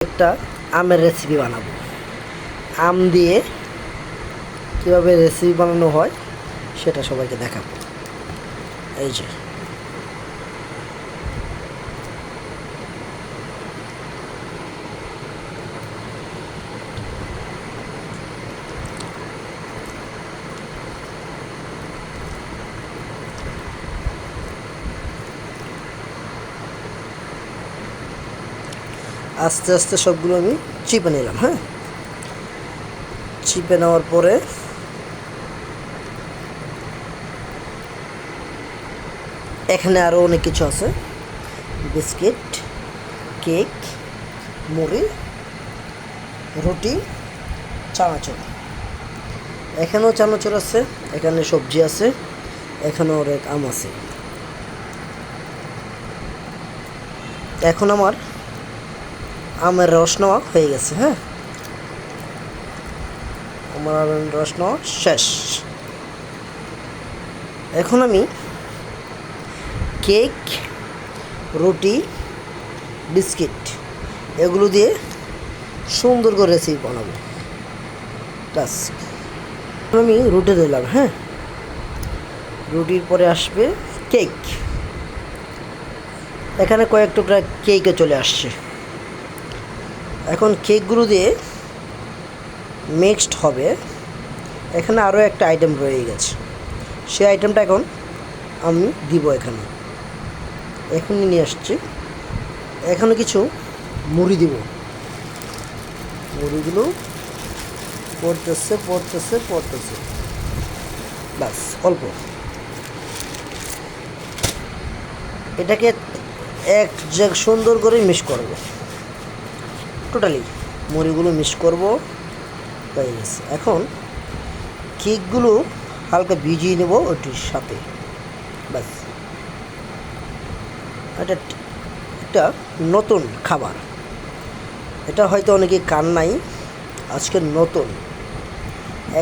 একটা আমের রেসিপি বানাবো। আম দিয়ে কীভাবে রেসিপি বানানো হয় সেটা সবাইকে দেখাবো। এই যে আস্তে আস্তে সবগুলো আমি চিপে নিলাম। চিপে নেওয়ার পরে এখানে আরও অনেক কিছু আছে, বিস্কিট, কেক, মুড়ি, রুটি, চানাচুর। এখানেও চানাচুর আছে, এখানে সবজি আছে, এখানে অনেক আম আছে। এখন আমার আমের রস নেওয়া হয়ে গেছে। আমার আমের রস নেওয়া শেষ। এখন আমি কেক, রুটি, বিস্কিট এগুলো দিয়ে সুন্দর করে রেসিপি বানাবো। প্লাস আমি রুটি দিলাম। রুটির পরে আসবে কেক। এখানে কয়েক টুকরা কেকে চলে আসছে। এখন কেকগুলো দিয়ে মিক্সড হবে। এখানে আরও একটা আইটেম রয়ে গেছে, সেই আইটেমটা এখন আমি দিব। এখনই নিয়ে আসছি। এখানে কিছু মুড়ি দিব। মুড়িগুলো পড়তেছে, ব্যাস অল্প। এটাকে এক জায়গা সুন্দর করে মিক্স করব। টোটালি মুড়িগুলো মিক্স করব। হয়ে গেছে। এখন কেকগুলো হালকা ভিজিয়ে নেব ওটির সাথে। ব্যাস, এটা একটা নতুন খাবার। এটা হয়তো অনেকে কান নাই, আজকে নতুন,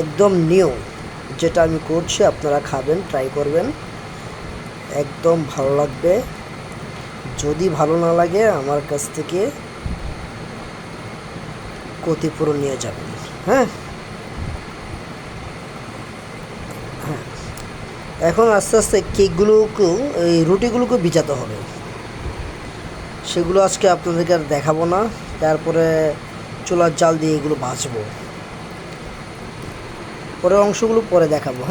একদম নিউ যেটা আমি করছি। আপনারা খাবেন, ট্রাই করবেন, একদম ভালো লাগবে। যদি ভালো না লাগে আমার কাছ থেকে ক্ষতিপূরণ নিয়ে যাবেন। এখন আস্তে আস্তে কেকগুলোকেও, এই রুটিগুলোকে ভিজাতে হবে। সেগুলো আজকে আপনাদেরকে আর দেখাবো না। তারপরে চুলার জাল দিয়ে এগুলো ভাজবো। পরের অংশগুলো পরে দেখাবো।